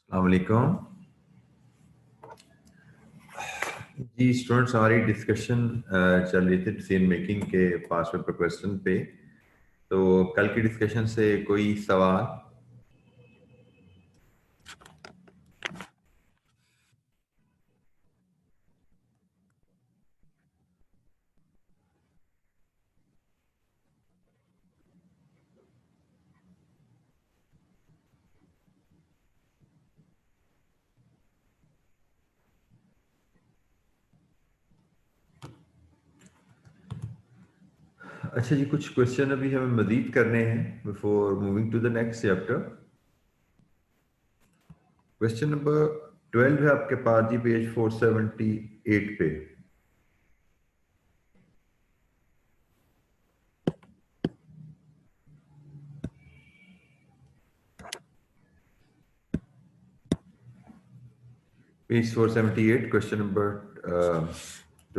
अस्सलामुअलैकुम जी। स्टूडेंट्स, हमारी डिस्कशन चल रही थी डिसीजन मेकिंग के पास पेपर क्वेश्चन पे। तो कल की डिस्कशन से कोई सवाल? अच्छा जी, कुछ क्वेश्चन अभी हमें मजीद करने हैं before moving to the next chapter. Question number 12 है आपके पास जी, पेज 478 पे। Page 478 question number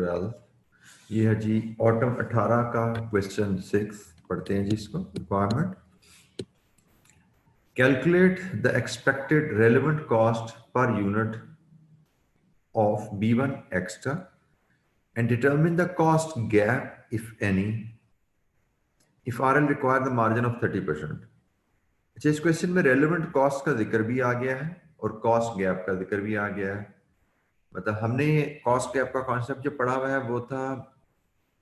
12। ये है जी ऑटम 18 का क्वेश्चन 6। पढ़ते हैं जी इसको। Requirement: calculate the expected relevant cost per unit of B1 extra and determine the cost gap, if any, if RL require the margin of 30%. अच्छा, इस क्वेश्चन में रेलेवेंट कॉस्ट का जिक्र भी आ गया है और कॉस्ट गैप का जिक्र भी आ गया है। मतलब हमने कॉस्ट गैप का कॉन्सेप्ट जो पढ़ा हुआ है वो था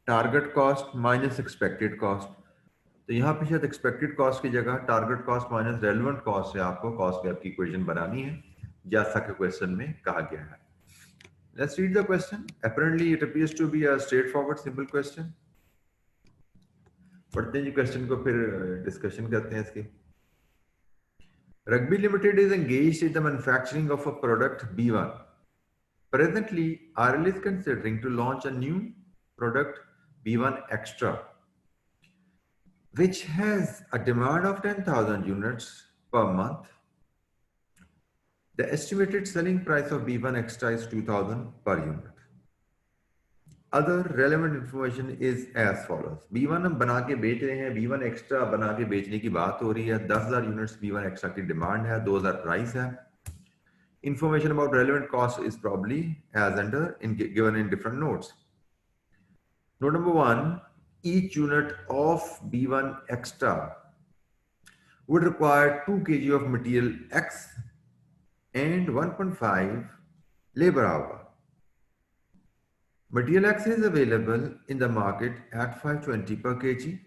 target cost minus expected cost. तो यहाँ पे शायद एक्सपेक्टेड कॉस्ट की जगह target cost minus relevant cost से आपको कॉस्ट गैप की इक्वेशन बनानी है, जैसा कि क्वेश्चन में कहा गया है। Let's read the question. Apparently it appears to be a straight forward simple question. पढ़ते हैं जी क्वेश्चन को, फिर डिस्कशन करते हैं इसकी। Rugby Limited is engaged in the manufacturing of a product B1. Presently, RL is considering to launch a new product B1 Extra, which has a demand of 10,000 units per month. The estimated selling price of B1 Extra is 2,000 per unit. Other relevant information is as follows. B1 हम बना के बेच रहे हैं, B1 Extra बना के बेचने की बात हो रही है। 10,000 यूनिट्स B1 Extra की डिमांड है, 2,000 प्राइस है। Information about relevant cost is probably as under given in different notes. Note number 1, each unit of B1 Extra would require 2 kg of material X and 1.5 labor hour. Material X is available in the market at 520 per kg.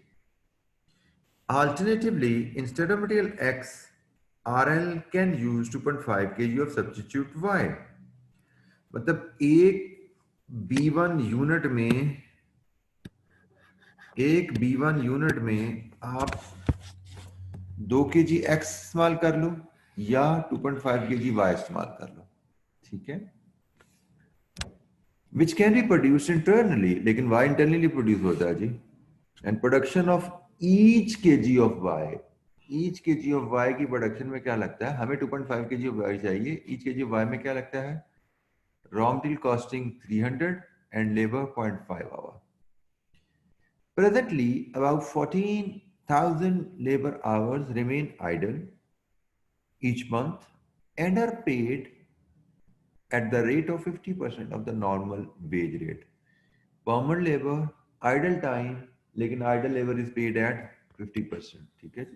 Alternatively, instead of material X, RL can use 2.5 kg of substitute Y. मतलब एक B1 unit में आप 2 kg X इस्तेमाल कर लो या 2.5 kg Y इस्तेमाल कर लो, ठीक है। Which can be produced internally, लेकिन Y internally प्रोड्यूस होता है जी। And production of each kg of Y, each kg of Y की प्रोडक्शन में क्या लगता है? हमें 2.5 kg of Y चाहिए। each kg of Y में क्या लगता है? Raw material costing 300 and labor 0.5 hour. Presently, about 14,000 labor hours remain idle each month and are paid at the rate of 50% of the normal wage rate. Permanent labor, idle time, लेकिन idle labor is paid at 50%, ठीक है?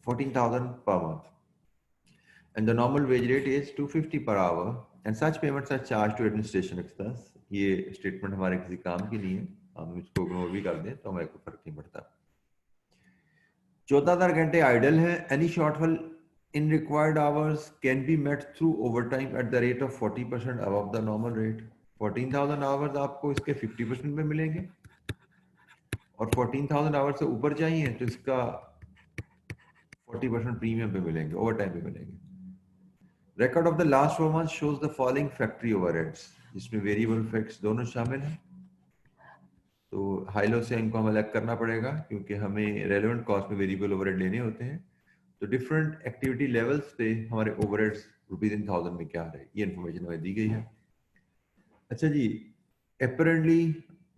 14,000 per month. And the normal wage rate is 250 per hour and such payments are charged to administration expense. ये statement हमारे किसी काम की नहीं है, हम इसको इग्नोर भी कर दें तो हमें कोई फर्क नहीं पड़ता। 14,000 घंटे आइडल है। Any shortfall in required hours can be met through overtime at the rate of 40% above the normal rate. 14,000 hours आपको इसके 50% में मिलेंगे और 14,000 आवर्स से ऊपर चाहिए तो इसका 40% प्रीमियम पे मिलेंगे, ओवरटाइम पे मिलेंगे। Record of the last 4 months shows the following factory overheads, जिसमें वेरिएबल फिक्स दोनों शामिल हैं। तो हाईलो से इनको हमें अलग करना पड़ेगा क्योंकि हमें रेलेवेंट कॉस्ट में वेरिएबल ओवरहेड लेने होते हैं। तो डिफरेंट एक्टिविटी लेवल्स पे हमारे ओवरहेड्स ₹1000 में क्या आ रहे हैं, ये इन्फॉर्मेशन हमें दी गई है। अच्छा जी, apparently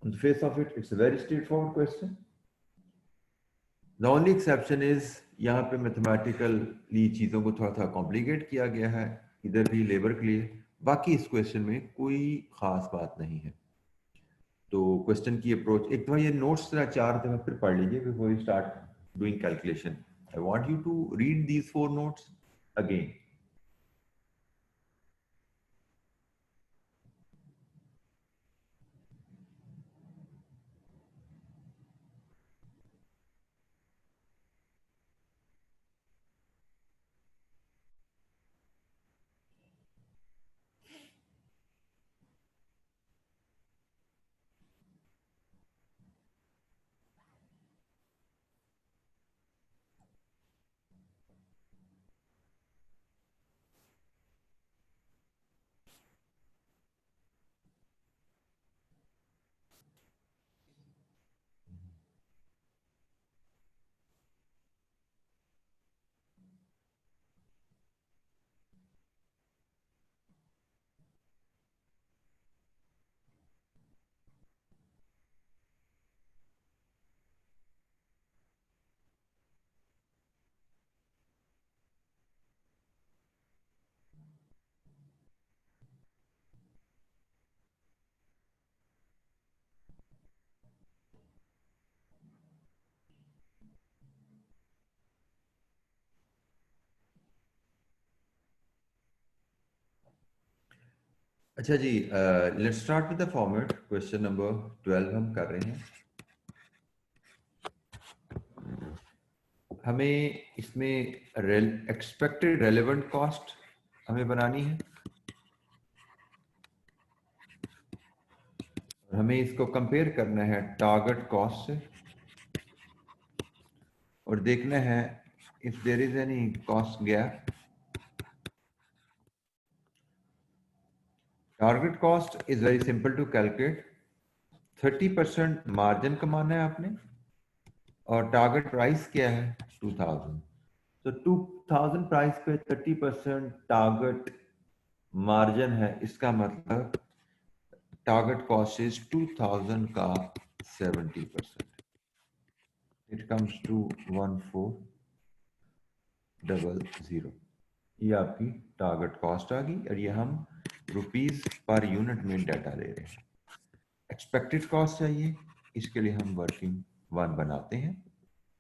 on the face of it, it's a very straightforward question. The only exception is यहाँ पे मैथमेटिकली चीज़ों को थोड़ा सा कॉम्प्लिकेट किया गया है, इधर भी लेबर के लिए। बाकी इस क्वेश्चन में कोई खास बात नहीं है। तो क्वेश्चन की अप्रोच, एक दफा ये नोट्स जरा 4 दफा फिर पढ़ लीजिए before you start doing calculation. I want you to read these 4 notes again. अच्छा जी, let's start with the format. Question number 12 हम कर रहे हैं। हमें इसमें एक्सपेक्टेड रेलेवेंट कॉस्ट हमें बनानी है। हमें इसको कंपेयर करना है टारगेट कॉस्ट से और देखना है if there is any cost gap. Target cost is very simple to calculate. 30% margin कमाना है आपने और टारगेट प्राइस क्या है 2000। तो 2000 प्राइस पे 30% टारगेट मार्जिन है, इसका मतलब टारगेट कॉस्ट इज 2000 का 70%। It comes to 1400। ये आपकी टारगेट कॉस्ट आ गई और ये हम रुपीस पर यूनिट में डाटा ले रहे हैं। एक्सपेक्टेड कॉस्ट चाहिए, इसके लिए हम वर्किंग वन बनाते हैं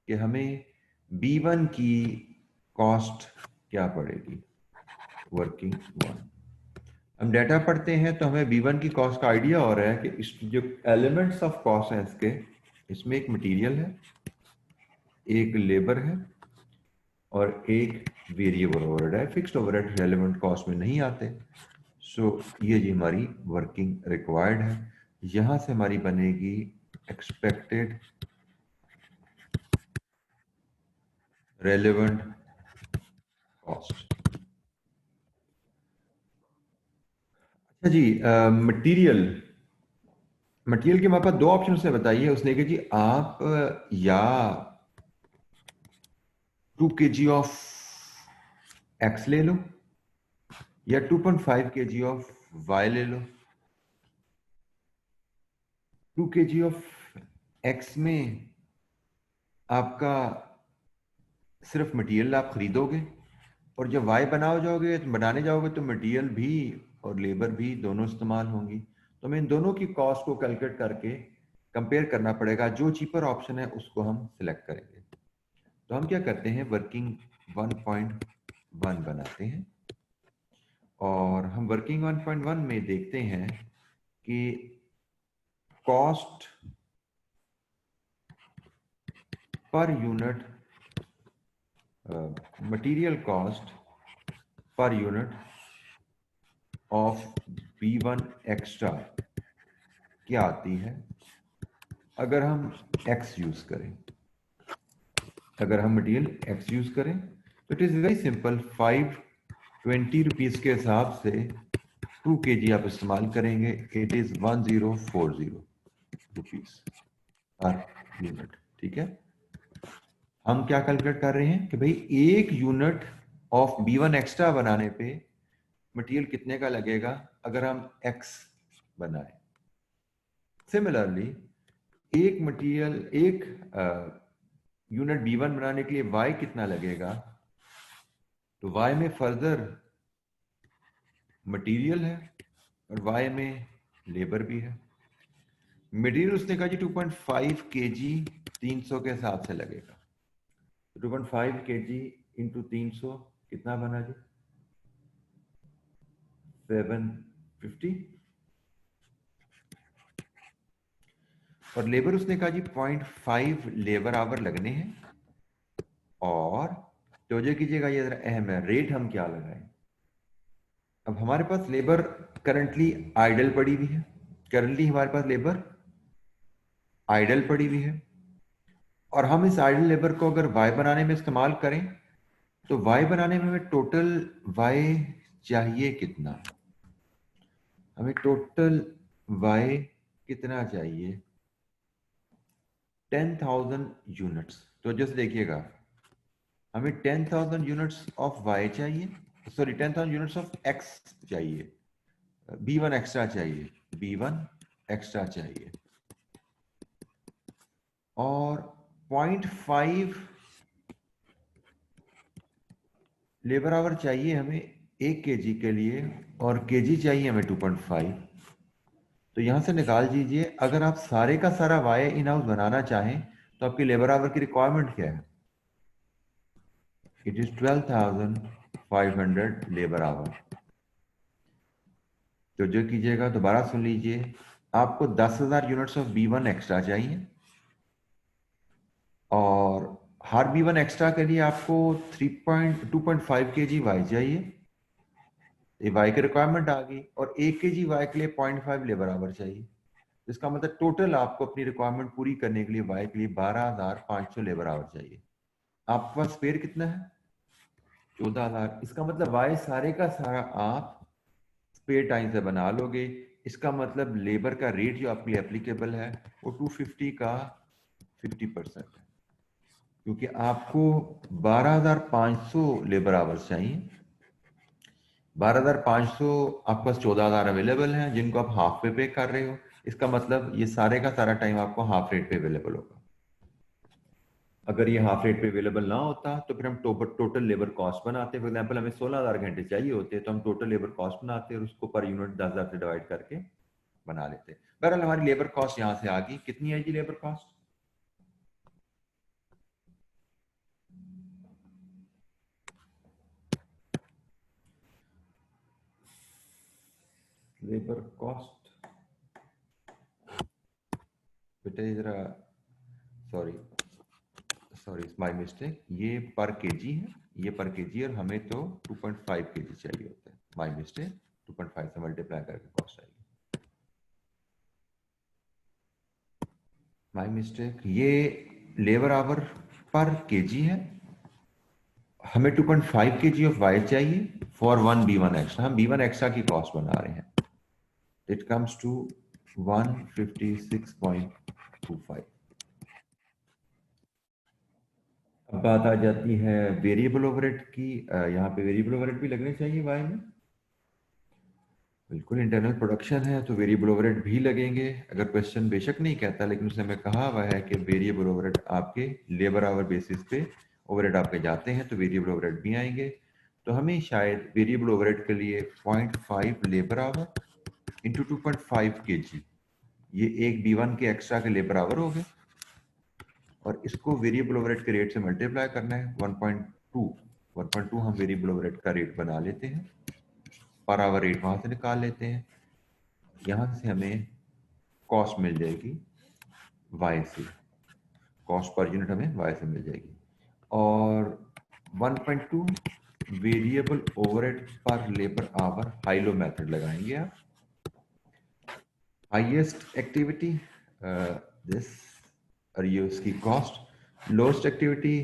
कि हमें B1 की कॉस्ट क्या पड़ेगी। वर्किंग वन हम डाटा पढ़ते हैं तो हमें B1 की कॉस्ट का आइडिया हो रहा है कि इस जो एलिमेंट्स ऑफ कॉस्ट हैं इसके, इसमें एक मटेरियल है, एक लेबर है और एक वेरिएबल ओवरहेड है। फिक्स्ड ओवरहेड रेलेवेंट कॉस्ट में नहीं आते। सो ये जी हमारी वर्किंग रिक्वायर्ड है। यहां से हमारी बनेगी एक्सपेक्टेड रेलेवेंट कॉस्ट। अच्छा जी, मटेरियल मटेरियल के हमारे पास दो ऑप्शन से बताइए। उसने कहा जी आप या 2 kg ऑफ एक्स ले लो या 2.5 kg ऑफ वाई ले लो। 2 kg ऑफ एक्स में आपका सिर्फ मटेरियल आप खरीदोगे और जब वाई बनाने जाओगे तो मटेरियल भी और लेबर भी दोनों इस्तेमाल होंगी। तो हमें इन दोनों की कॉस्ट को कैलकुलेट करके कंपेयर करना पड़ेगा। जो चीपर ऑप्शन है उसको हम सिलेक्ट करेंगे। तो हम क्या करते हैं, वर्किंग 1.1 बनाते हैं और हम वर्किंग 1.1 में देखते हैं कि cost per unit, material cost per unit of B1 extra क्या आती है अगर हम x यूज करें। अगर हम मटेरियल x यूज करें तो it is very simple. 520 rupees के हिसाब से 2 kg आप इस्तेमाल करेंगे, it is 1040 rupees per unit. ठीक है, हम क्या कैलकुलेट कर रहे हैं कि भाई एक यूनिट ऑफ B1 एक्स्ट्रा बनाने पे मटेरियल कितने का लगेगा अगर हम x बनाए। सिमिलरली एक यूनिट B1 बनाने के लिए y कितना लगेगा, तो y में फर्दर मटेरियल है और y में लेबर भी है। मटेरियल उसने कहा जी 2.5 kg 300 के हिसाब से लगेगा। 2.5 kg इंटू 300 कितना बना जी, 750। और लेबर उसने कहा जी 0.5 लेबर आवर लगने हैं। और तोजह कीजिएगा, ये जरा अहम है, रेट हम क्या लगाएं। अब हमारे पास लेबर करंटली आइडल पड़ी हुई है, करंटली हमारे पास लेबर आइडल पड़ी हुई है, और हम इस आइडल लेबर को अगर वाई बनाने में इस्तेमाल करें तो वाई बनाने में हमें टोटल वाई चाहिए कितना, हमें टोटल वाई कितना चाहिए, 10,000 यूनिट्स। तो जैसे देखिएगा, हमें 10,000 यूनिट्स ऑफ वाई चाहिए, सॉरी 10,000 यूनिट्स ऑफ एक्स चाहिए, B1 एक्स्ट्रा चाहिए, B1 एक्स्ट्रा चाहिए, और 0.5 लेबर आवर चाहिए हमें 1 kg के लिए, और kg चाहिए हमें 2.5। तो यहां से निकाल दीजिए, अगर आप सारे का सारा वाई इन हाउस बनाना चाहें तो आपकी लेबर आवर की रिक्वायरमेंट क्या है, इट इज 12,500 लेबर आवर। तो जो कीजिएगा, दोबारा सुन लीजिए, आपको 10,000 यूनिट्स ऑफ B1 एक्स्ट्रा चाहिए, और हर B1 एक्स्ट्रा के लिए आपको 2.5 kg वाई चाहिए, ये वाई की रिक्वायरमेंट आ गई, और 1 kg वाई के लिए 0.5 लेबर आवर चाहिए। इसका मतलब टोटल आपको अपनी रिक्वायरमेंट पूरी करने के लिए वाई के लिए 12,500 लेबर आवर चाहिए। आपके पास स्पेयर कितना है, 14,000। इसका मतलब वाई सारे का सारा आप स्पेयर टाइम से बना लोगे। इसका मतलब लेबर का रेट जो आपके लिए एप्लीकेबल है वो 250 का 50% है, क्योंकि आपको 12,500 लेबर आवर्स चाहिए। 12,500, आपके पास 14,000 अवेलेबल हैं जिनको आप हाफ पे कर रहे हो। इसका मतलब ये सारे का सारा टाइम आपको हाफ रेट पे अवेलेबल होगा। अगर ये हाफ रेट पे अवेलेबल ना होता तो फिर हम टोटल लेबर कॉस्ट बनाते। फॉर एग्जाम्पल हमें 16,000 घंटे चाहिए होते तो हम टोटल लेबर कॉस्ट बनाते और उसको पर यूनिट 10,000 से डिवाइड करके बना लेते। बहरहाल हमारी लेबर कॉस्ट यहां से आ गई, कितनी है जी लेबर कॉस्ट, लेबर कॉस्ट बेटा जरा, सॉरी सॉरी माय मिस्टेक, ये पर केजी है, ये पर केजी, और हमें तो 2.5 केजी चाहिए होता है। माय मिस्टेक, 2.5 से मल्टीप्लाई करके कॉस्ट आएगी, माय मिस्टेक। ये लेबर आवर पर केजी है, हमें 2.5 केजी ऑफ वाई चाहिए फॉर 1 B1 एक्स्ट्रा। हम B1 एक्स्ट्रा की कॉस्ट बना रहे हैं, इट कम्स टू 156.25। अब बात आ जाती है वेरिएबल ओवरहेड की। यहाँ पे वेरिएबल ओवरहेड भी लगने चाहिए वाई में, बिल्कुल इंटरनल प्रोडक्शन है तो वेरिएबल ओवरहेड भी लगेंगे। अगर क्वेश्चन बेशक नहीं कहता, लेकिन उसने हमें कहा हुआ है कि वेरिएबल ओवरहेड आपके लेबर आवर बेसिस पे ओवरहेड आपके जाते हैं तो वेरिएबल ओवरहेड भी आएंगे। तो हमें शायद वेरिएबल ओवरहेड के लिए 0.5 लेबर आवर इंटू 2.5 kg, ये एक B1 के एक्स्ट्रा के लेबर आवर हो गए, और इसको वेरिएबल ओवरहेड के रेट से मल्टीप्लाई करना है 1.2 हम वेरिएबल ओवरहेड का रेट बना लेते हैं, पर आवर रेट वहां से निकाल लेते हैं। यहां से हमें कॉस्ट मिल जाएगी वाई से, कॉस्ट पर यूनिट हमें वाई से मिल जाएगी। और 1.2 वेरिएबल ओवरहेड पर labour our high low method लगाएंगे आप। हाईएस्ट एक्टिविटी दिस, और ये उसकी cost, lowest activity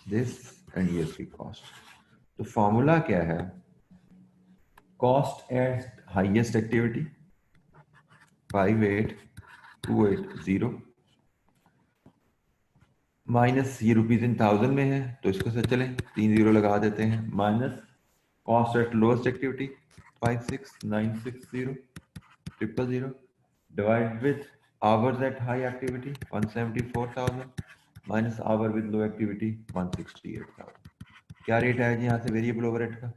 this, and ये उसकी कॉस्ट। तो फॉर्मूला क्या है, cost at highest activity 58280 minus, ये रुपीज इन थाउजेंड में है तो इसको से चलें 3 जीरो लगा देते हैं, minus cost at lowest activity 56960 divide with hours at high activity 174,000 minus hour with low activity 168,000। क्या रेट आया जी यहाँ से वेरिएबल ओवरहेड का?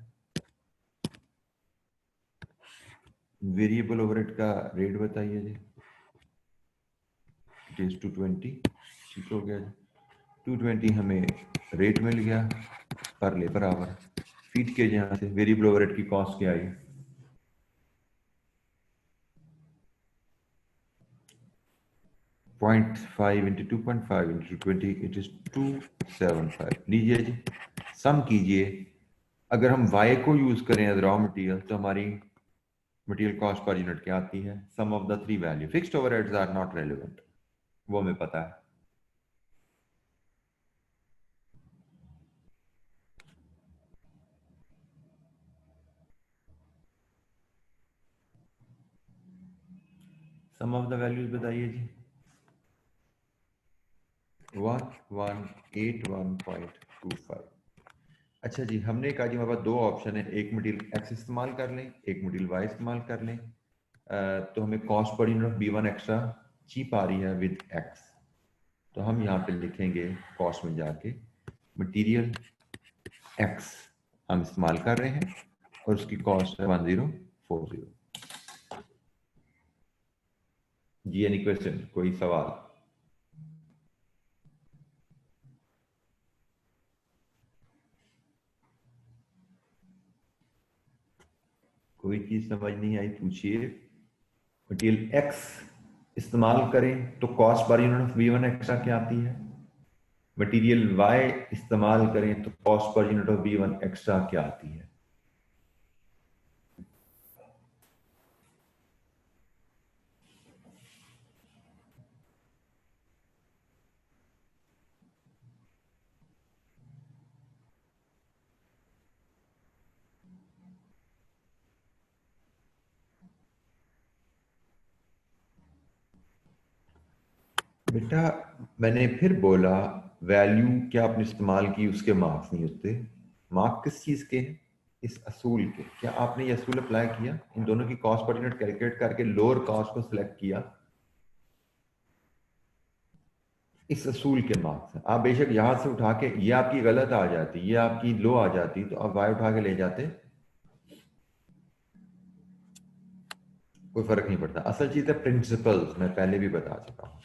वेरिएबल ओवरहेड का रेट बताइए जी। It is 220। ठीक हो गया जी। 220 हमें रेट मिल गया पर लेबर आवर। फीड के यहाँ से वेरिएबल ओवरहेड की कॉस्ट क्या आई? 0.5 इंटू 2.5 इंटू 20 इट इज 275। लीजिए जी, सम कीजिए। अगर हम y को यूज करें एज रॉ मटेरियल तो हमारी मटेरियल कॉस्ट पर यूनिट क्या आती है? Sum of the three value. Fixed overheads are not relevant, वो हमें पता है। सम ऑफ द वैल्यूज बताइए जी। 1181.25। अच्छा जी, हमने कहा जी हमारे पास दो ऑप्शन है, एक मटेरियल एक्स इस्तेमाल कर लें, एक मटेरियल वाई इस्तेमाल कर लें। तो हमें cost per unit of B1 extra cheap आ रही है विद एक्स। तो हम यहाँ पे लिखेंगे कॉस्ट में जाके मटेरियल एक्स हम इस्तेमाल कर रहे हैं और उसकी कॉस्ट है 1040। जी एनी क्वेश्चन, कोई सवाल? कोई चीज समझ नहीं आई पूछिए। मटेरियल एक्स इस्तेमाल करें तो cost per unit of B1 extra क्या आती है? मटेरियल वाई इस्तेमाल करें तो cost per unit of B1 extra क्या आती है? बेटा मैंने फिर बोला, वैल्यू क्या आपने इस्तेमाल की उसके मार्क्स नहीं होते। मार्क किस चीज के हैं? इस असूल के। क्या आपने ये असूल अप्लाई किया? इन दोनों की कॉस्ट पर यूनिट कैलकुलेट करके लोअर कॉस्ट को सिलेक्ट किया। इस असूल के मार्क्स हैं। आप बेशक यहां से उठा के ये आपकी गलत आ जाती, ये आपकी लो आ जाती, तो आप वाई उठा के ले जाते, कोई फर्क नहीं पड़ता। असल चीज है प्रिंसिपल्स, मैं पहले भी बता चुका हूं।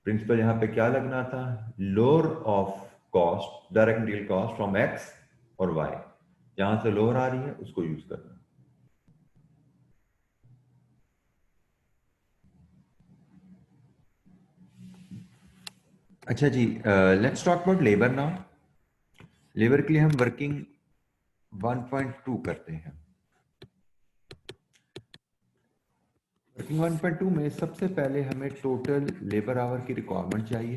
प्रिंसिपल यहां पे क्या लगना था? Lower of cost, direct material cost from x और वाई, जहां से लोअर आ रही है उसको यूज करना। अच्छा जी, let's talk about labour now. Labour के लिए हम वर्किंग 1.2 करते हैं। वर्किंग 1.2 में सबसे पहले हमें टोटल लेबर आवर की रिक्वायरमेंट चाहिए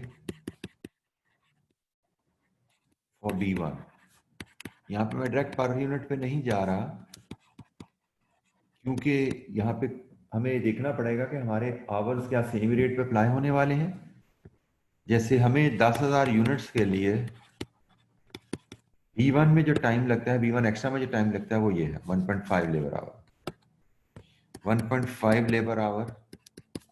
फॉर B1। यहाँ पे मैं डायरेक्ट पर यूनिट पे नहीं जा रहा, क्योंकि यहाँ पे हमें देखना पड़ेगा कि हमारे आवर्स क्या सेम रेट पे अप्लाई होने वाले हैं। जैसे हमें 10,000 यूनिट्स के लिए B1 में जो टाइम लगता है, B1 एक्स्ट्रा में जो टाइम लगता है वो ये है 1.5 लेबर आवर। 1.5 लेबर आवर,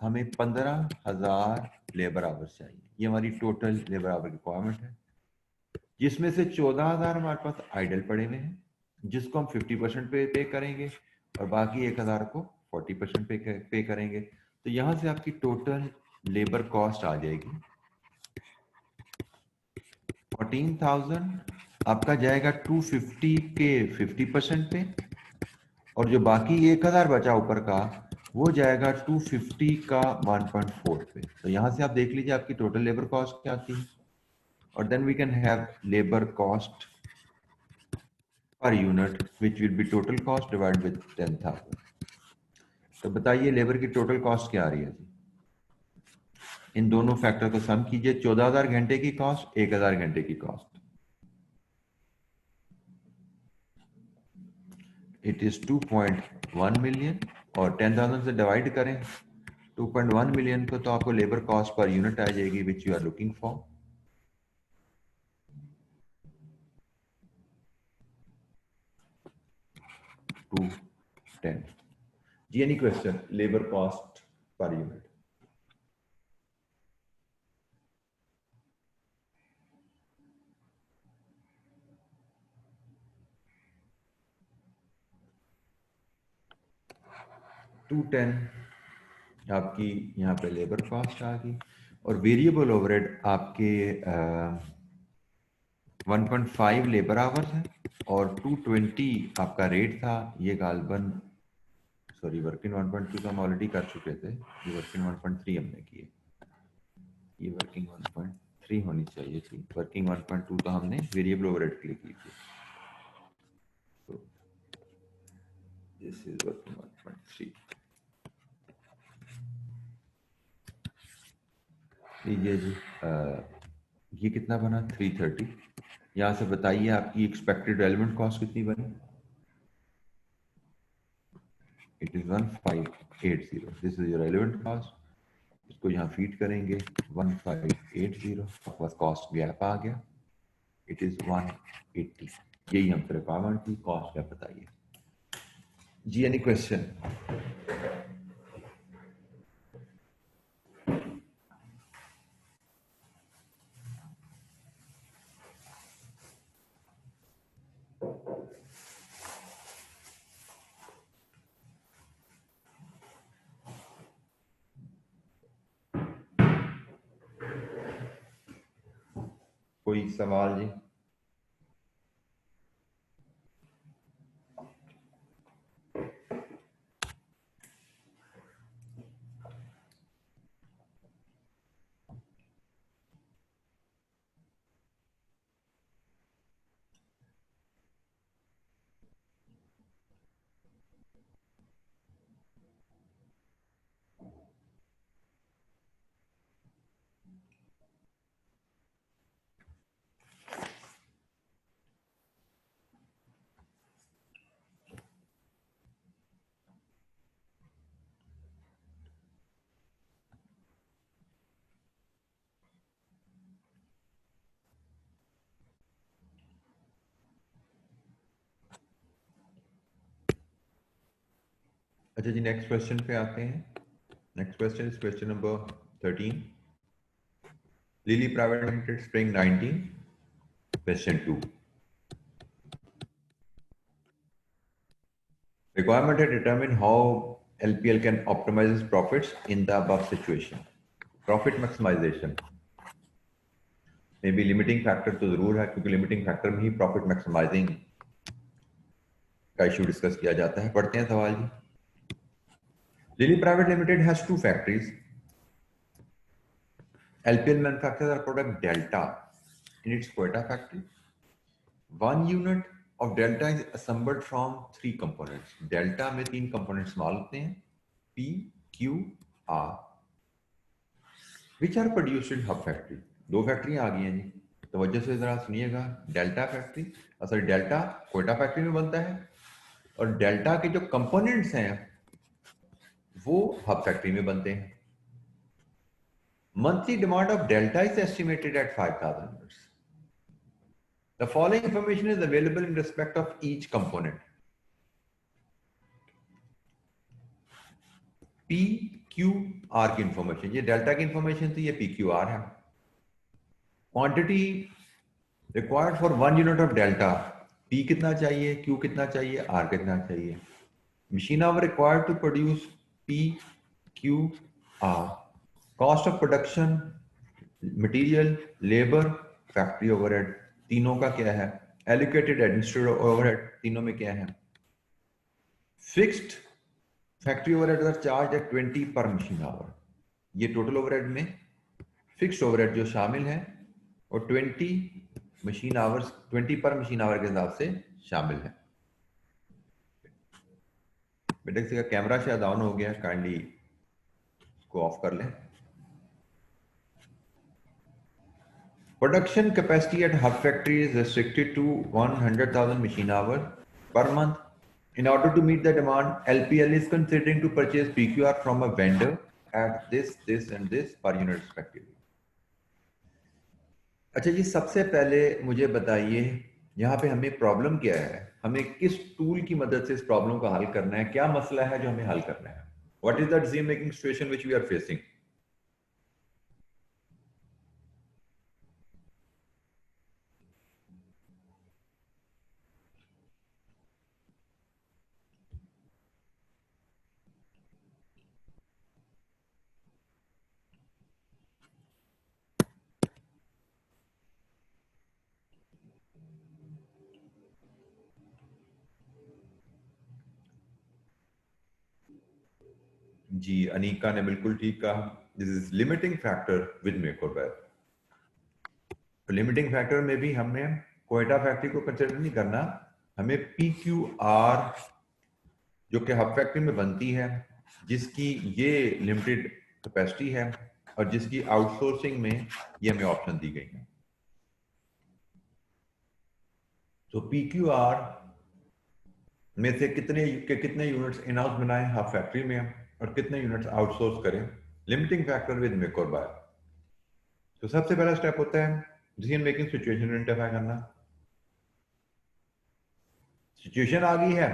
हमें 15,000 लेबर आवर चाहिए। ये हमारी टोटल लेबर आवर रिक्वायरमेंट है, जिसमें से 14,000 हमारे पास आइडल पड़े हुए हैं, जिसको हम 50% पे करेंगे और बाकी 1,000 को 40% पे करेंगे। तो यहां से आपकी टोटल लेबर कॉस्ट आ जाएगी 14,000। आपका जाएगा 250 के 50% पे, और जो बाकी 1,000 बचा ऊपर का वो जाएगा 250 का 1.4 पे। तो यहां से आप देख लीजिए आपकी टोटल लेबर कॉस्ट क्या आती है, और then we can have labour cost per unit which will be total cost divide with 10,000। तो बताइए लेबर की टोटल कॉस्ट क्या आ रही है जी? इन दोनों फैक्टर को सम कीजिए। 14,000 घंटे की कॉस्ट, 1,000 घंटे की कॉस्ट, इट इज 2.1 मिलियन, और 10,000 से डिवाइड करें 2.1 मिलियन को, तो आपको लेबर कॉस्ट पर यूनिट आ जाएगी which you are looking for 210। जी any question? Labour cost per unit. 210 आपकी यहाँ पे लेबर कॉस्ट आ गई, और वेरिएबल ओवरहेड आपके 1.5 लेबर आवर्स है, और 220 आपका रेट था। ये गालबन सॉरी वर्किंग 1.2 तो हम ऑलरेडी कर चुके थे, ये वर्किंग 1.3 हमने किए, ये वर्किंग 1.3 होनी चाहिए थी, वर्किंग 1.2 तो हमने वेरिएबल ओवरहेड के लिए की थी। तो दिस इज वर्किंग 1.3। लीजिए जी, ये कितना बना 330। यहाँ से बताइए आपकी एक्सपेक्टेड रेलेवेंट कॉस्ट कितनी बनी। It is 1580। This is your relevant cost. इसको यहाँ फीड करेंगे 1580, आपके पास कॉस्ट गैप आ गया, इट इज 180। यही हमसे रिक्वायरमेंट थी, कॉस्ट गैप बताइए जी। Any question? कोई सवाल जी? अच्छा जी, नेक्स्ट क्वेश्चन पे आते हैं। Next question is question number 13। Lily private limited, spring 19, question 2। Requirement to determine how LPL can optimize its profits in the above situation. Profit maximization में भी limiting factor तो जरूर है, क्योंकि लिमिटिंग फैक्टर में ही प्रॉफिट मैक्सिमाइजिंग का issue discuss किया जाता है। पढ़ते हैं सवाल जी। Lily private limited has two factories. LPL manufactures a product Delta in its Quetta factory. One unit of Delta is assembled from 3 components. Delta में 3 components माल होते हैं, P, Q, R, which are produced in hub factory। 2 फैक्ट्रियां आ गई हैं जी, तवज्जो से जरा सुनिएगा। डेल्टा फैक्ट्री, असल डेल्टा कोयटा फैक्ट्री में बनता है, और डेल्टा के जो कंपोनेंट्स हैं वो हब फैक्ट्री में बनते हैं। Monthly demand of delta is estimated at 5000 units. The following information is available in respect of each component. P Q R की इंफॉर्मेशन, ये डेल्टा की इंफॉर्मेशन थी, ये पी क्यू आर है। Quantity required for 1 unit of delta, P कितना चाहिए, Q कितना चाहिए, आर कितना चाहिए। Machine hour required to produce P Q R. Cost of production, material, labour, factory overhead, तीनों का क्या है। एलोकेटेड एडमिनिस्ट्रेटिव ओवरहेड, तीनों में क्या है। Fixed factory overhead are charge at 20 per machine hour. ये टोटल ओवरहेड में फिक्स्ड ओवरहेड जो शामिल है, और 20 machine hours, 20 per machine our के हिसाब से शामिल है। बेटा किसी का कैमरा शायद ऑन हो गया, काइंडली इसको ऑफ कर लें। Production capacity at hub factory is restricted to 100,000 machine hours per month. In order to meet the demand, LPL is considering to purchase PQR from a vendor at this and this per unit respectively. अच्छा जी, सबसे पहले मुझे बताइए यहाँ पे हमें problem क्या है, हमें किस टूल की मदद से इस प्रॉब्लम को हल करना है, क्या मसला है जो हमें हल करना है। What is the decision making situation which we are facing? जी, अनीका ने बिल्कुल ठीक कहा, this is limiting factor with make और बैर। तो लिमिटिंग फैक्टर में भी हमने क्वेटा फैक्ट्री को कंसिडर नहीं करना, हमें पी क्यू आर जो कि हब फैक्ट्री में बनती है, जिसकी ये लिमिटेड कैपेसिटी है और जिसकी आउटसोर्सिंग में ये हमें ऑप्शन दी गई है। तो पी क्यू आर में से कितने यूनिट्स इन हाउस बनाएं हब फैक्ट्री में और कितने यूनिट्स आउटसोर्स करें, लिमिटिंग फैक्टर विद मेक और बाय। तो सबसे पहला स्टेप होता है डिसीजन मेकिंग सिचुएशन आइडेंटिफाई करना। सिचुएशन आ गई है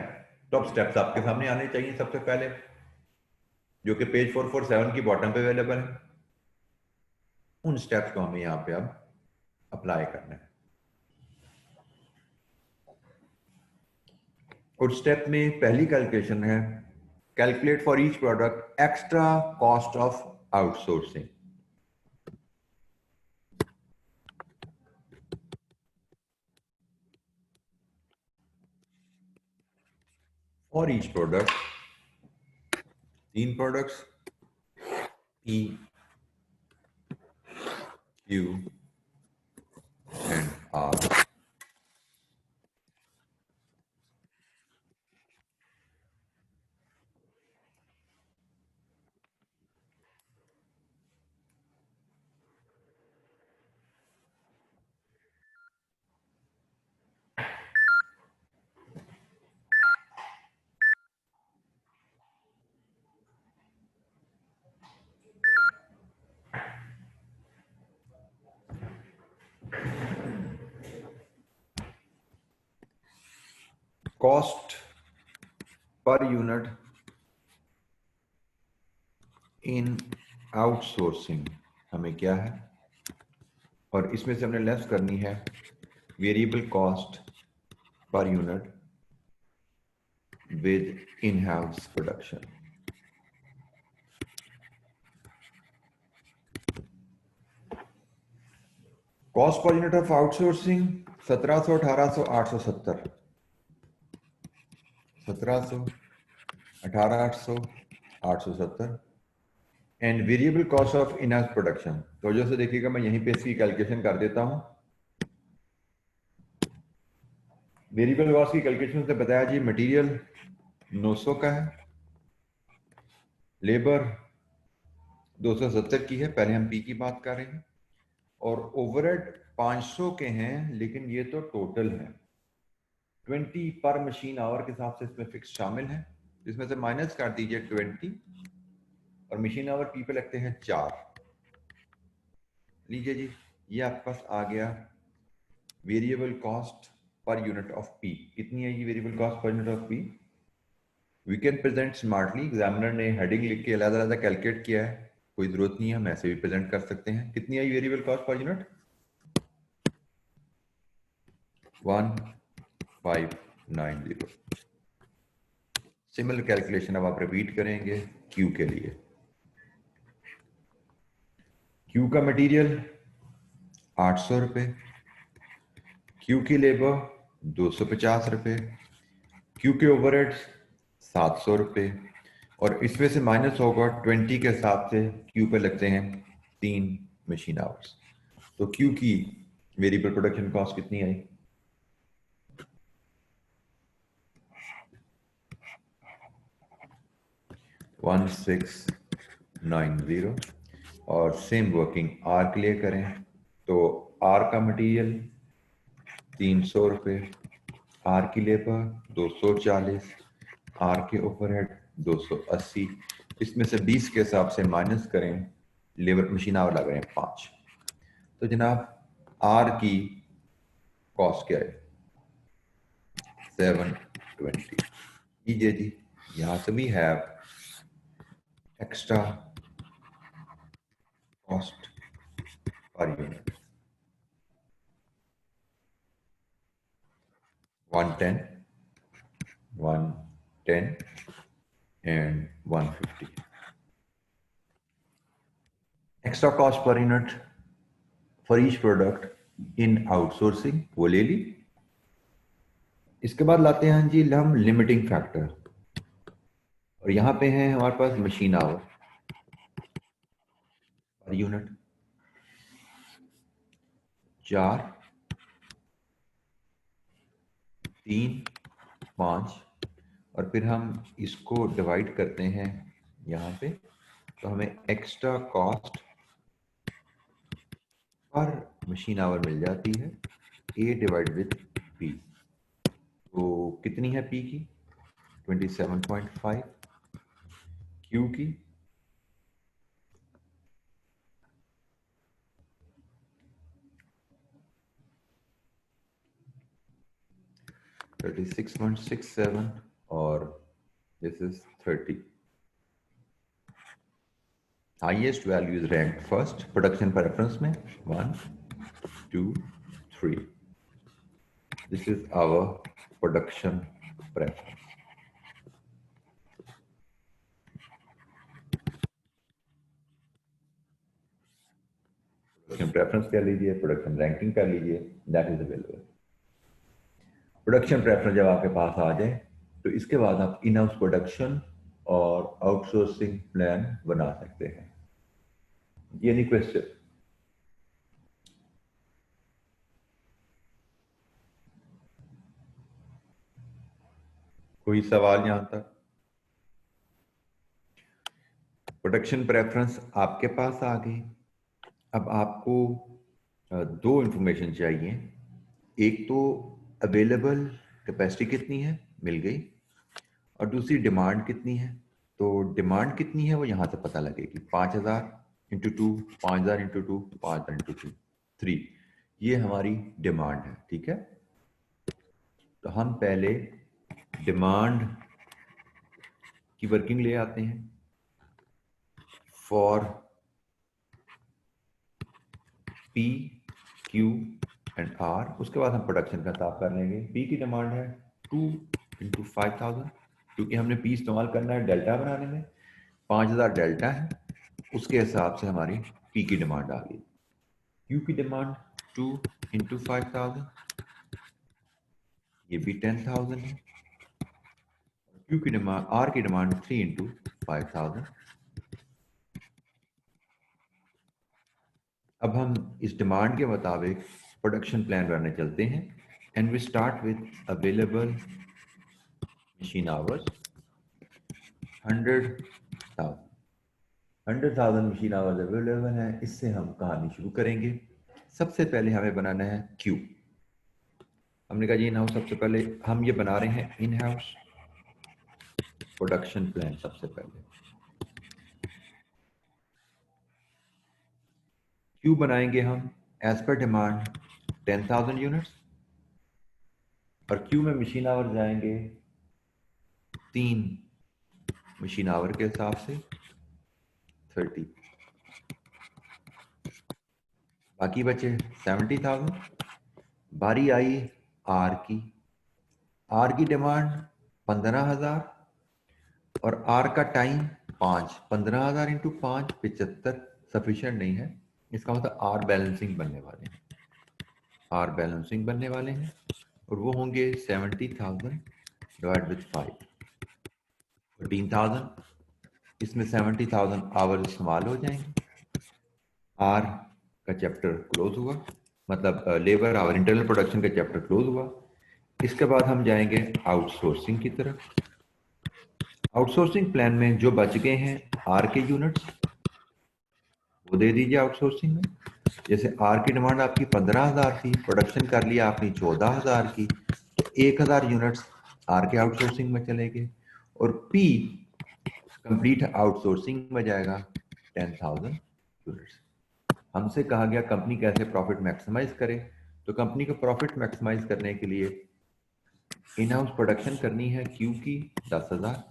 तो अब स्टेप्स आपके सामने आने चाहिए सबसे पहले, जो कि पेज 447 की बॉटम पे अवेलेबल है। उन स्टेप्स को हमें यहाँ पे अब अप्लाई करना है। और स्टेप में पहली कैलकुलेशन है calculate for each product extra cost of outsourcing. For each product, तीन products P, Q and R। Cost per unit in outsourcing हमें क्या है, और इसमें से हमने लेस करनी है variable cost per unit with in house production. Cost per unit of outsourcing 1700, 1800, 870, 1700, 1800, 870 and variable cost of in house production. तो जैसे देखिएगा मैं यहीं पे इसकी कैलकुलेशन कर देता हूं। वेरिएबल कॉस्ट की कैलकुलेशन से बताया जी मटेरियल 900 का है, लेबर 270 की है, पहले हम पी की बात कर रहे हैं, और ओवरहेड 500 के हैं, लेकिन ये तो टोटल है 20 पर मशीन आवर के हिसाब से इसमें फिक्स शामिल है, जिसमें से माइनस कर दीजिए 20 और मशीन आवर पी पे लगते हैं 4। लीजिए जी, ये आपके पास आ गया variable cost per unit of P. कितनी है ये variable cost per unit of P? We can present smartly, examiner ने हेडिंग लिख के अलग अलग कैलकुलेट किया है, कोई जरूरत नहीं है, हम ऐसे भी प्रेजेंट कर सकते हैं। कितनी है variable cost per unit? 1590। Similar calculation अब आप रिपीट करेंगे क्यू के लिए। क्यू का मटेरियल 800 रुपये, क्यू की लेबर 250 रुपये, क्यू के ओवरहेड्स 700 रुपये, और इसमें से माइनस होगा 20 के हिसाब से क्यू पे लगते हैं 3 मशीन आवर्स। तो क्यू की वेरिएबल प्रोडक्शन कॉस्ट कितनी आई? 1690। और सेम वर्किंग आर के लिए करें तो आर का मटेरियल 300 रुपये, आर की लेबर 240, आर के ओवरहेड 280, इसमें से 20 के हिसाब से माइनस करें, लेबर मशीन आवर लग रहे हैं 5। तो जनाब आर की कॉस्ट क्या है? 720। लीजिए जी, यहां से भी have extra cost per unit 110, 110 and 150। Extra cost per unit for each product in outsourcing वो ले ली। इसके बाद लाते हैं जी हम लिमिटिंग फैक्टर। और यहाँ पे है हमारे पास मशीन आवर पर यूनिट 4, 3, 5, और फिर हम इसको डिवाइड करते हैं यहाँ पे, तो हमें extra cost per machine hour मिल जाती है A डिवाइड विद P। तो कितनी है P की 27.5, Q की 36.67 और this is 30. Highest value is ranked first. Production preference में 1, 2, 3. This is our production preference. Production preference कर लीजिए, प्रोडक्शन रैंकिंग कर लीजिए, that is available. Production preference जब आपके पास आ जाए तो इसके बाद आप इन हाउस प्रोडक्शन और आउटसोर्सिंग प्लान बना सकते हैं। Any question? कोई सवाल यहां तक? प्रोडक्शन प्रेफरेंस आपके पास आ गई। अब आपको दो इंफॉर्मेशन चाहिए। एक तो अवेलेबल कैपेसिटी कितनी है, मिल गई, और दूसरी डिमांड कितनी है। तो डिमांड कितनी है वो यहाँ से पता लगेगी। 5000 इंटू 2, 5000 इंटू 2, 5000 इंटू 2, 3, ये हमारी डिमांड है। ठीक है, तो हम पहले डिमांड की वर्किंग ले आते हैं for P, Q and R. उसके बाद हम प्रोडक्शन का हिसाब कर लेंगे। पी की डिमांड है 2 इंटू 5000, क्योंकि हमने पी इस्तेमाल करना है डेल्टा बनाने में। 5000 डेल्टा है, उसके हिसाब से हमारी पी की डिमांड आ गई। क्यू की डिमांड 2 इंटू 5000, ये भी 10,000 है। क्यू की डिमांड, आर की डिमांड 3 इंटू 5000। अब हम इस डिमांड के मुताबिक प्रोडक्शन प्लान बनाने चलते हैं। And we start with available machine hours 100,000। 100,000 machine hours available है। इससे हम कहानी शुरू करेंगे। सबसे पहले हमें बनाना है क्यू। हमने कहा जी इन हाउस, सबसे पहले हम ये बना रहे हैं इन हाउस प्रोडक्शन प्लान। सबसे पहले क्यू बनाएंगे हम एज पर डिमांड 10,000 यूनिट्स, और क्यू में मशीन आवर जाएंगे 3 मशीन आवर के हिसाब से 30, बाकी बचे 70,000। बारी आई आर की। आर की डिमांड 15,000 और आर का टाइम 5। 15,000 इंटू 5, 75 सफिशियंट नहीं है। इसका मतलब आर बैलेंसिंग बनने वाले हैं। आर बैलेंसिंग बनने वाले हैं और वो होंगे 70,000 डिवाइड विद 5, 14,000। इसमें 70,000 आवर इस्तेमाल हो जाएंगे। आर का चैप्टर क्लोज हुआ, मतलब लेबर आवर इंटरनल प्रोडक्शन का चैप्टर क्लोज हुआ। इसके बाद हम जाएंगे आउटसोर्सिंग की तरफ। आउटसोर्सिंग प्लान में जो बच गए हैं आर के यूनिट्स, वो दे दीजिए आउटसोर्सिंग में। जैसे आर की डिमांड आपकी 15,000 थी, प्रोडक्शन कर लिया आपने 14,000 की, तो 1,000 यूनिट्स आर के आउटसोर्सिंग में चले गए। और पी कंप्लीट आउटसोर्सिंग में जाएगा 10,000 यूनिट्स। हमसे कहा गया कंपनी कैसे प्रॉफिट मैक्सिमाइज करे। तो कंपनी को प्रॉफिट मैक्सिमाइज करने के लिए इन हाउस प्रोडक्शन करनी है क्यू की 10,000,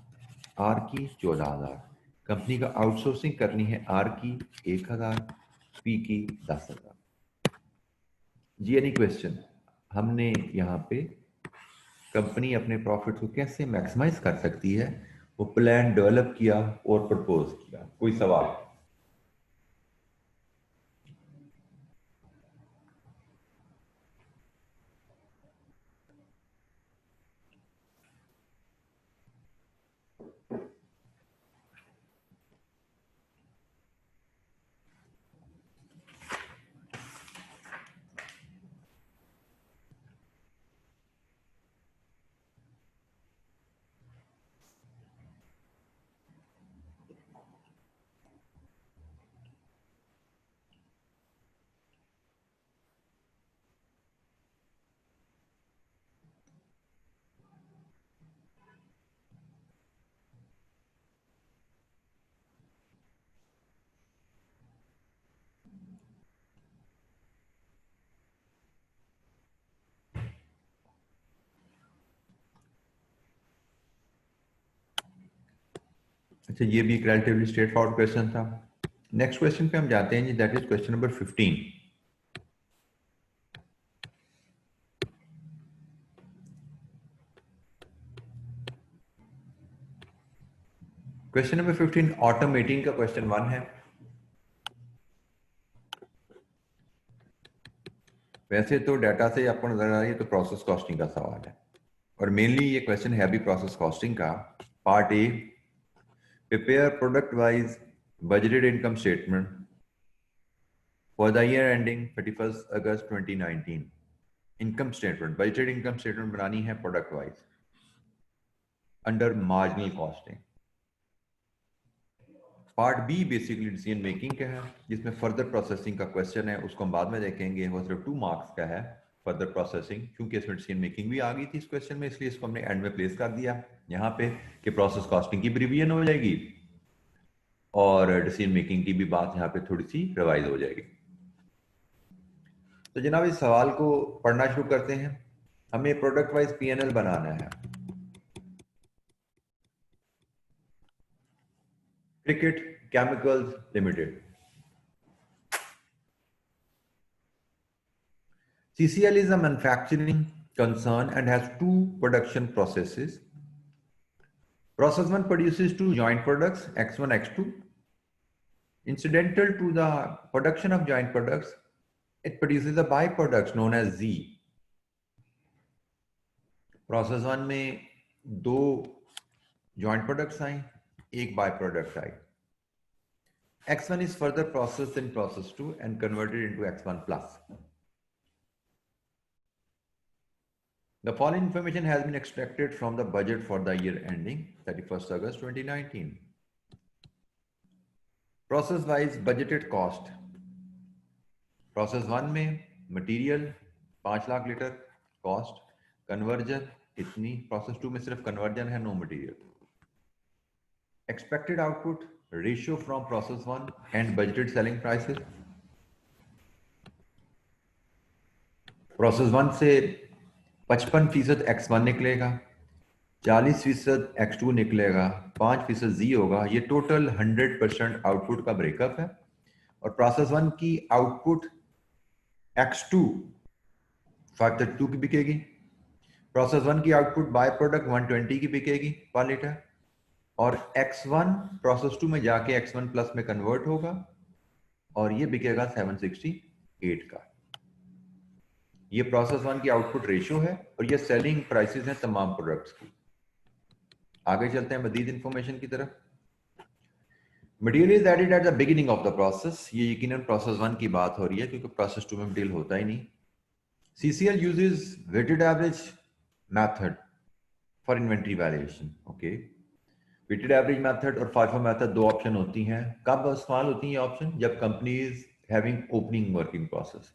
आर की 14,000। कंपनी का आउटसोर्सिंग करनी है आर की 1,000, पी की 10,000। जी एनी क्वेश्चन? हमने यहाँ पे कंपनी अपने प्रॉफिट को कैसे मैक्सिमाइज कर सकती है वो प्लान डेवलप किया और प्रपोज किया। कोई सवाल? अच्छा, ये भी एक रिलेटिवली स्ट्रेट फॉरवर्ड क्वेश्चन था। नेक्स्ट क्वेश्चन पे हम जाते हैं जी, that is question number 15। Question number 15 automating का क्वेश्चन 1 है। वैसे तो डाटा से आपको नजर आ रही है तो प्रोसेस कॉस्टिंग का सवाल है, और मेनली ये क्वेश्चन है भी प्रोसेस कॉस्टिंग का। Part A, prepare product wise budgeted income statement for the year ending 31 August 2019। Income statement, budgeted income statement बनानी है product wise under marginal costing. Part B basically decision making का है, जिसमें further processing का question है, उसको हम बाद में देखेंगे। वो सिर्फ 2 मार्क्स का है फर्दर प्रोसेसिंग, क्योंकि इसमें डिसीजन मेकिंग भी आ गई थी इस क्वेश्चन में, इसलिए इसको हमने एंड में प्लेस कर दिया यहाँ पे कि प्रोसेस कॉस्टिंग की भी रिवीजन हो जाएगी और डिसीजन मेकिंग की भी बात यहाँ पे थोड़ी सी रिवाइज हो जाएगी। तो जनाब इस सवाल को पढ़ना शुरू करते हैं। हमें प्रोडक्ट वाइज पीएनएल बनाना है। Cricket chemicals limited, CCL is a manufacturing concern and has 2 production processes. Process 1 produces 2 joint products, X1, X2. Incidental to the production of joint products, it produces a byproduct known as Z. Process 1 में 2 joint products आए, एक byproduct I. X1 is further processed in process 2 and converted into X1 plus. The following information has been extracted from the budget for the year ending 31st August 2019. Process wise budgeted cost. Process 1 में material 5 lakh litre cost, conversion इतनी, process 2 में सिर्फ conversion है, no material. Expected output ratio from process 1 and budgeted selling prices. Process 1 से 55% X1 निकलेगा, 40% X2 निकलेगा, 5% Z होगा। ये टोटल 100% आउटपुट का ब्रेकअप है। और प्रोसेस 1 की आउटपुट X2 532 की बिकेगी, प्रोसेस 1 की आउटपुट बाय प्रोडक्ट 120 की बिकेगी पर लीटर, और X1 प्रोसेस 2 में जाके X1 प्लस में कन्वर्ट होगा और ये बिकेगा 768 का। ये प्रोसेस 1 की आउटपुट रेशियो है और ये सेलिंग प्राइसेस हैं तमाम प्रोडक्ट्स की। आगे चलते हैं मजीद इंफॉर्मेशन की तरफ। Material is added at the beginning of the process, ये यकीनन प्रोसेस 1 की बात हो रही है क्योंकि प्रोसेस 2 में मटेरियल होता ही नहीं। CCL uses weighted average method for inventory valuation. Okay, weighted average method और FIFO method 2 ऑप्शन होती हैं। कब इस्तेमाल होती हैं ये ऑप्शन? जब company is having opening working process.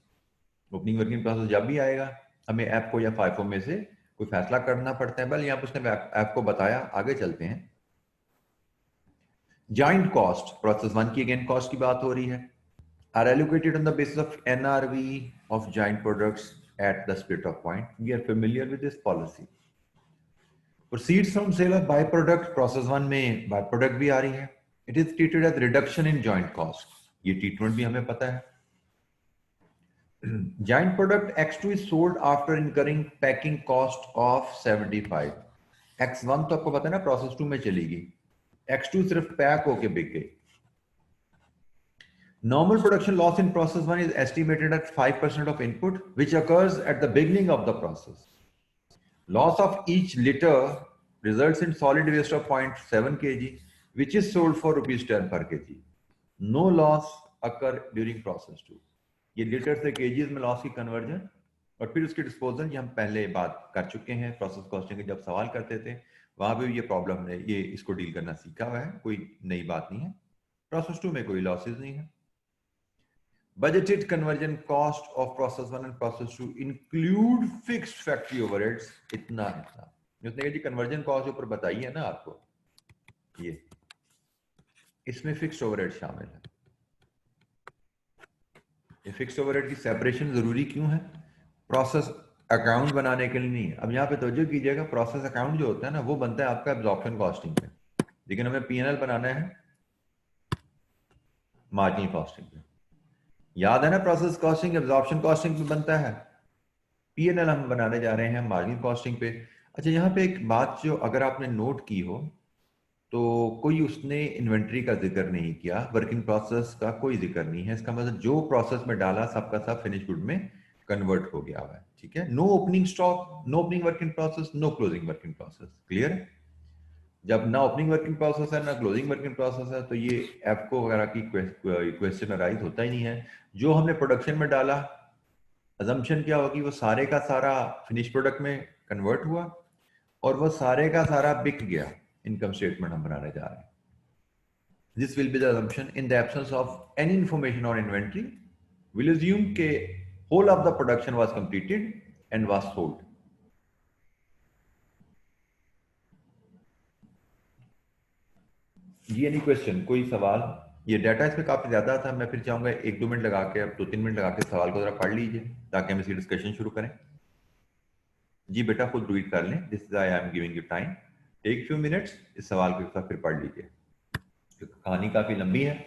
Opening working process जब भी आएगा हमें ऐप को या FIFO में से कोई फैसला करना पड़ता है। बल यहाँ पर उसने ऐप को बताया। आगे चलते हैं। जॉइंट कॉस्ट, प्रोसेस 1 की अगेन कॉस्ट की बात हो रही है, are allocated on the basis of NRV of joint products at the split off point. We are familiar with this policy. Proceeds from sale of byproduct, process 1 में byproduct भी आ रही है। It is treated as reduction in joint cost. ये treatment भी हमें पता है। Joint product X2 is sold after incurring packing cost of 75. X1 तो आपको पता है ना process 2 में चलेगी, X2 सिर्फ पैक होके बिक गई। Normal production loss in process 1 is estimated at 5% of input, which occurs at the beginning of the process. Loss of each liter results in solid waste of 0.7 kg, which is sold for rupees 10 per kg. No loss occur during process 2. ये litre से KGs में loss की conversion और फिर उसकी disposal, ये हम पहले बात कर चुके हैं प्रोसेस कॉस्टिंग के जब सवाल करते थे, वहां पे भी ये प्रॉब्लम है, ये इसको डील करना सीखा हुआ है, कोई नई बात नहीं है। प्रोसेस 2 में कोई लॉसेज नहीं है। Budgeted conversion cost of process 1 and process 2 include fixed factory overheads, इतना उसने कहा जी कन्वर्जन कॉस्ट ऊपर बताई है ना आपको, ये इसमें फिक्स्ड ओवरहेड शामिल है। ये फिक्स्ड ओवरहेड की सेपरेशन जरूरी क्यों है? प्रोसेस अकाउंट बनाने के लिए नहीं है। अब यहाँ पे तवज्जो कीजिएगा, प्रोसेस अकाउंट जो होता है ना वो बनता है आपका एब्जॉर्प्शन कॉस्टिंग पे। लेकिन हमें पीएनएल बनाना है मार्जिनल कॉस्टिंग पे। याद है ना, प्रोसेस कॉस्टिंग एब्जॉर्प्शन कॉस्टिंग पे बनता है, पीएनएल हम बनाने जा रहे हैं मार्जिनल कॉस्टिंग पे। अच्छा, यहाँ पे एक बात जो अगर आपने नोट की हो तो कोई उसने इन्वेंट्री का जिक्र नहीं किया, वर्क इन प्रोसेस का कोई जिक्र नहीं है। इसका मतलब जो प्रोसेस में डाला सबका सब फिनिश गुड में कन्वर्ट हो गया हुआ है, ठीक है। No opening stock, no opening work in process, no closing work in process, clear है। जब ना ओपनिंग वर्क इन प्रोसेस है ना क्लोजिंग वर्क इन प्रोसेस है तो ये एफको वगैरह की क्वेश्चन अराइज होता ही नहीं है। जो हमने प्रोडक्शन में डाला, अजम्पशन क्या होगी, वो सारे का सारा फिनिश प्रोडक्ट में कन्वर्ट हुआ और वो सारे का सारा बिक गया। इनकम स्टेटमेंट हम बनाने जा रहे हैं। This will be the assumption. In the absence of any information or inventory, we'll assume that whole of the production was completed and was sold. जी एनी क्वेश्चन, कोई सवाल? ये डाटा इसमें काफी ज्यादा था, मैं फिर चाहूंगा 1-2 मिनट लगा के, अब 2-3 मिनट लगा के सवाल को जरा पढ़ लीजिए ताकि हम इसकी डिस्कशन शुरू करें। जी बेटा खुद रीड कर लें, this is I am giving you time, take few minutes, इस सवाल के साथ फिर पढ़ लीजिए क्योंकि कहानी काफी लंबी है।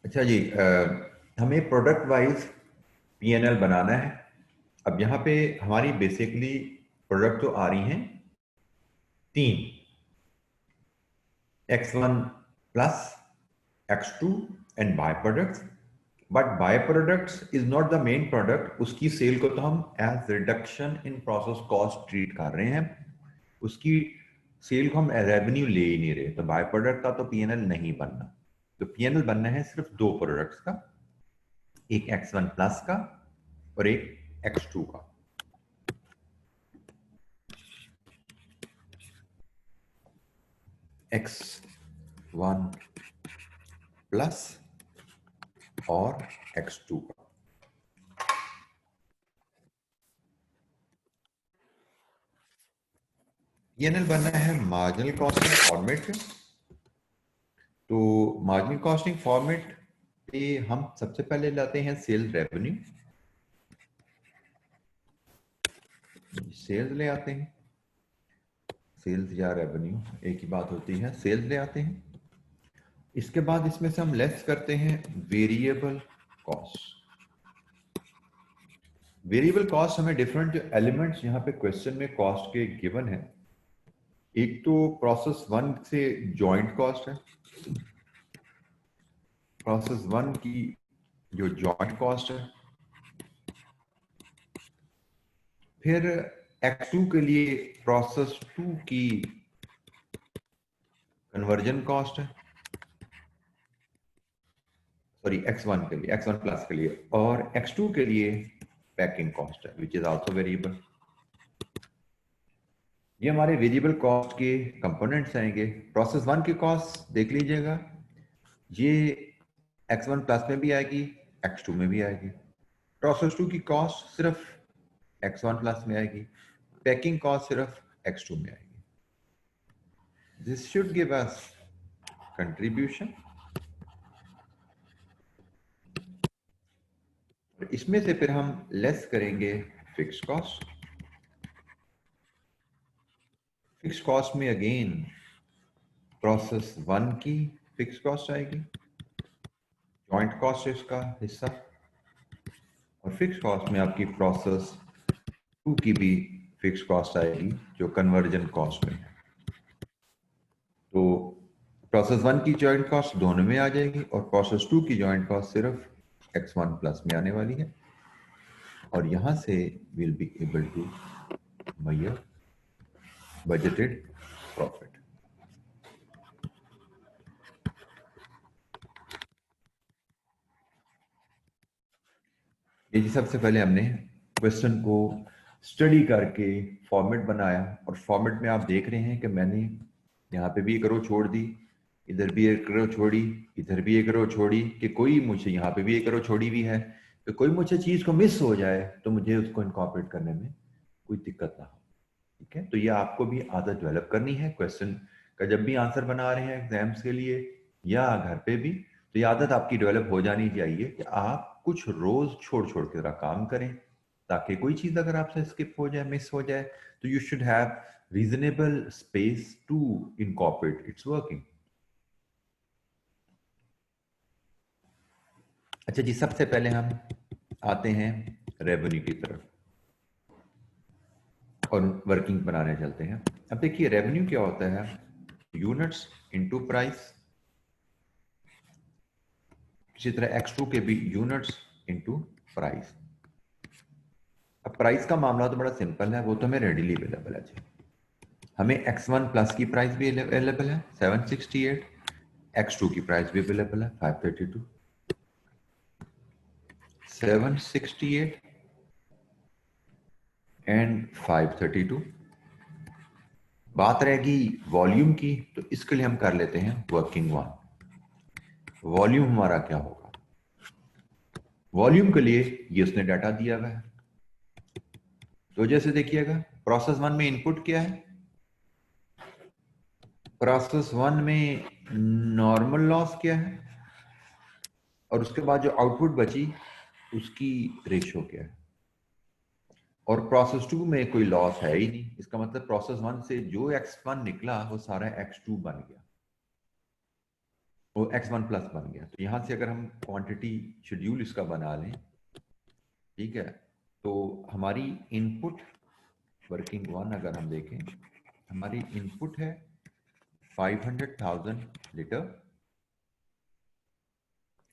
अच्छा जी, हमें प्रोडक्ट वाइज पीएनएल बनाना है। अब यहाँ पे हमारी बेसिकली प्रोडक्ट तो आ रही हैं 3, X1 plus, X2 and by products. But by products is not the main product, उसकी सेल को तो हम as reduction in process cost treat कर रहे हैं, उसकी सेल को हम रेवेन्यू ले ही नहीं रहे, तो बाय प्रोडक्ट का तो पीएनएल नहीं बनना। तो पीएनएल बनना है सिर्फ 2 प्रोडक्ट्स का, एक X1 प्लस का और एक X2 का। X1 प्लस और X2 का। पीएनएल बनना है मार्जिनल कॉस्टिंग फॉर्मेट पे। तो मार्जिनल कॉस्टिंग फॉर्मेट पे हम सबसे पहले लाते हैं सेल्स रेवेन्यू। सेल्स ले आते हैं, सेल्स या रेवेन्यू एक ही बात होती है, सेल्स ले आते हैं। इसके बाद इसमें से हम लेस करते हैं वेरिएबल कॉस्ट। वेरिएबल कॉस्ट हमें डिफरेंट एलिमेंट्स यहाँ पे क्वेश्चन में कॉस्ट के गिवन है। एक तो प्रोसेस 1 से जॉइंट कॉस्ट है, प्रोसेस 1 की जो जॉइंट कॉस्ट है, फिर X2 के लिए प्रोसेस 2 की कन्वर्जन कॉस्ट है, सॉरी X1 के लिए, X1 प्लस के लिए, और X2 के लिए पैकिंग कॉस्ट है विच इज आल्सो वेरिएबल। ये हमारे वेरिएबल कॉस्ट के कंपोनेंट्स आएंगे। प्रोसेस 1 की कॉस्ट देख लीजिएगा, ये X1 प्लस में भी आएगी, X2 में भी आएगी। प्रोसेस 2 की कॉस्ट सिर्फ X1 प्लस में आएगी, पैकिंग कॉस्ट सिर्फ X2 में आएगी। This should give us contribution. इसमें से फिर हम लेस करेंगे फिक्स कॉस्ट। फिक्स कॉस्ट में अगेन प्रोसेस 1 की फिक्स कॉस्ट आएगी, जॉइंट कॉस्ट है इसका हिस्सा, और फिक्स कॉस्ट में आपकी प्रोसेस 2 की भी फिक्स कॉस्ट आएगी जो कन्वर्जन कॉस्ट में है। तो प्रोसेस 1 की जॉइंट कॉस्ट दोनों में आ जाएगी और प्रोसेस 2 की जॉइंट कॉस्ट सिर्फ X1 प्लस में आने वाली है, और यहां से will be able to measure budgeted profit. ये जी सबसे पहले हमने क्वेश्चन को स्टडी करके फॉर्मेट बनाया, और फॉर्मेट में आप देख रहे हैं कि मैंने यहाँ पे भी एक रो छोड़ दी, इधर भी एक रो छोड़ी, इधर भी एक रो छोड़ी, कि कोई मुझे यहाँ पे भी एक रो छोड़ी हुई है, कि कोई मुझे चीज को मिस हो जाए तो मुझे उसको इनकॉर्पोरेट करने में कोई दिक्कत ना हो। ठीक है, तो ये आपको भी आदत डेवलप करनी है क्वेश्चन का, जब भी आंसर बना रहे हैं एग्जाम्स के लिए या घर पे भी, तो ये आदत आपकी डेवलप हो जानी चाहिए कि आप कुछ रोज छोड़ छोड़ के जरा काम करें, ताकि कोई चीज अगर आपसे स्किप हो जाए, मिस हो जाए, तो you should have reasonable space to incorporate its working. अच्छा जी, सबसे पहले हम आते हैं रेवेन्यू की तरफ और वर्किंग बनाने चलते हैं। अब देखिए रेवेन्यू क्या होता है, यूनिट्स इनटू प्राइस। इसी तरह X2 के भी यूनिट्स इनटू प्राइस। अब प्राइस का मामला तो बड़ा सिंपल है, वो तो हमें रेडीली अवेलेबल है जी। हमें X1 प्लस की प्राइस भी अवेलेबल है 768, X2 की प्राइस भी अवेलेबल है 532, 768 एंड 532। बात रहेगी वॉल्यूम की, तो इसके लिए हम कर लेते हैं वर्किंग वन। वॉल्यूम हमारा क्या होगा, वॉल्यूम के लिए ये उसने डाटा दिया हुआ है। तो जैसे देखिएगा प्रोसेस 1 में इनपुट क्या है, प्रोसेस 1 में नॉर्मल लॉस क्या है, और उसके बाद जो आउटपुट बची उसकी रेशियो क्या है। और प्रोसेस 2 में कोई लॉस है ही नहीं, इसका मतलब प्रोसेस 1 से जो X1 निकला वो सारा X2 बन गया, वो X1 प्लस बन गया। तो यहां से अगर हम क्वांटिटी शेड्यूल इसका बना लें, ठीक है, तो हमारी इनपुट वर्किंग वन अगर हम देखें, हमारी इनपुट है 500,000 लीटर।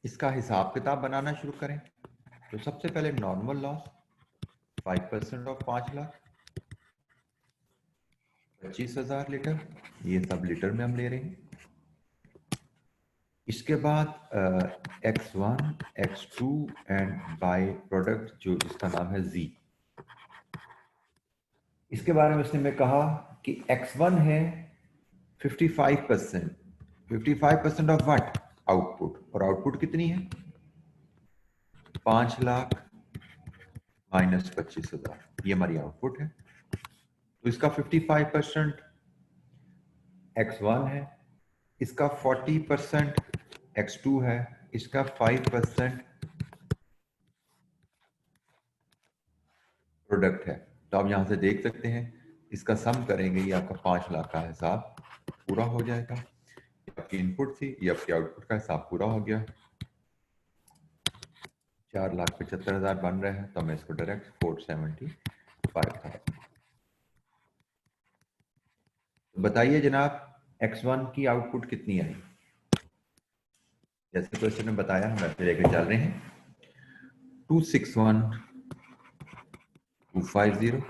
इसका हिसाब किताब बनाना शुरू करें, तो सबसे पहले normal loss 5% of 5 lakh 25,000 litre, ये सब लीटर में हम ले रहे हैं। इसके बाद X1, X2 and by product जो इसका नाम है Z, इसके बारे में उसने मैं कहा कि X1 है 55%, 55% ऑफ व्हाट, आउटपुट, और आउटपुट कितनी है 5 लाख माइनस 25,000, ये हमारी आउटपुट है। तो इसका 55% X1 है, इसका 40% X2 है, इसका 5% प्रोडक्ट है। तो आप यहाँ से देख सकते हैं, इसका सम करेंगे, ये आपका 5 लाख का हिसाब पूरा हो जाएगा। ये आपकी इनपुट थी, ये आपकी आउटपुट का हिसाब पूरा हो गया। 4,75,000 बन रहा है, तो मैं इसको डायरेक्ट 475,000। बताइए जनाब, X1 की आउटपुट कितनी आई? जैसे क्वेश्चन में बताया, हम ऐसे लेकर चल रहे हैं। 261,250।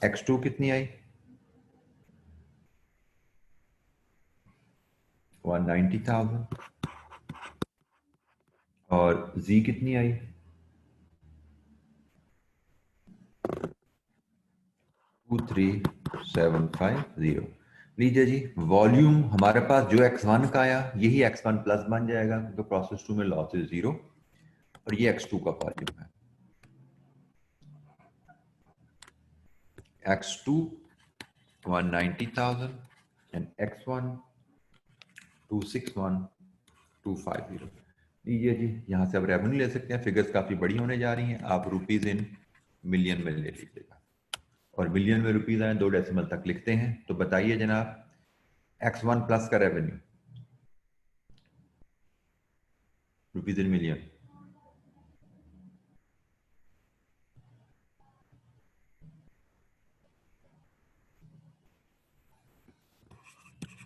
X2 कितनी आई? 190,000। और Z कितनी आई? 23,750। लीजिए जी, वॉल्यूम हमारे पास जो X1 का आया यही X1 प्लस बन जाएगा, क्योंकि प्रोसेस 2 में लॉस इज 0, और ये X2 का वॉल्यूम है। X2 190,000 and X1 261,250। लीजिए जी, यहाँ से आप रेवेन्यू ले सकते हैं। फिगर्स काफी बड़ी होने जा रही हैं, आप रुपीज इन मिलियन में ले लीजिएगा, और मिलियन में रुपीज आए 2 डेसिमल तक लिखते हैं। तो बताइए जनाब, X1 प्लस का revenue rupees in million.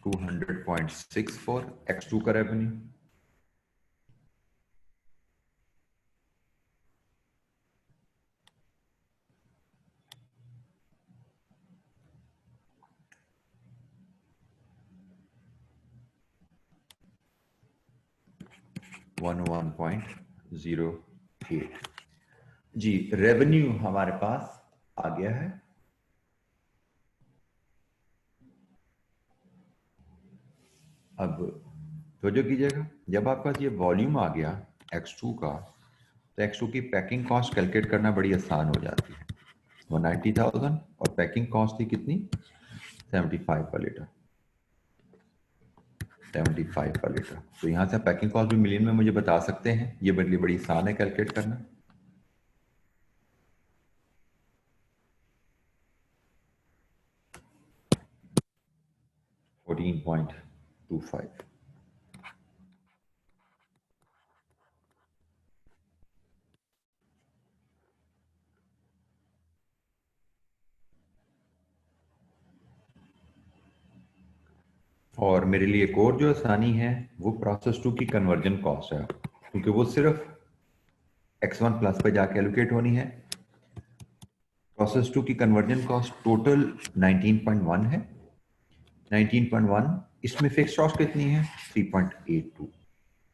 200.64। X2 का रेवेन्यू 101.08। जी, रेवेन्यू हमारे पास आ गया है। अब तो जो कीजिएगा, जब आपके पास ये वॉल्यूम आ गया X2 का, तो X2 की पैकिंग कॉस्ट कैलकुलेट करना बड़ी आसान हो जाती है। 190,000 और पैकिंग कॉस्ट थी कितनी? 75 पर लीटर। 75 पर लीटर। तो यहाँ से पैकिंग कॉस्ट भी मिलियन में मुझे बता सकते हैं, ये बड़ी आसान है कैलकुलेट करना। 14.25। और मेरे लिए एक और जो आसानी है वो प्रोसेस 2 की कन्वर्जन कॉस्ट है, क्योंकि वो सिर्फ X1 प्लस पे जाके एलोकेट होनी है। प्रोसेस 2 की कन्वर्जन कॉस्ट टोटल 19.1 है। 19.1, इसमें फिक्स कॉस्ट कितनी है? 3.82।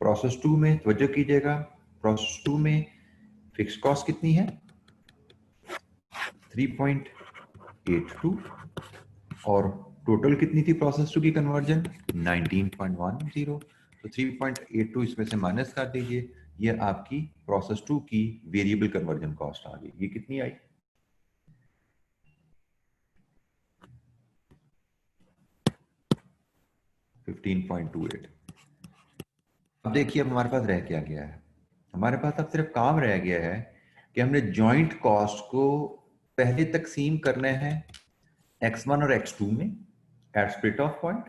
प्रोसेस 2 में तवज्जो कीजिएगा, प्रोसेस 2 में फिक्स कॉस्ट कितनी है? 3.82। और टोटल कितनी थी प्रोसेस 2 की कन्वर्जन? 19.10। तो 3.82 इसमें से माइनस कर दीजिए, ये आपकी प्रोसेस 2 की वेरिएबल कन्वर्जन कॉस्ट आ गई। ये कितनी आई? 15.28। अब देखिए, अब हमारे पास रह क्या गया है? हमारे पास अब सिर्फ काम रह गया है कि हमने जॉइंट कॉस्ट को पहले तकसीम करना है X1 और X2 में एट स्प्लिट ऑफ पॉइंट।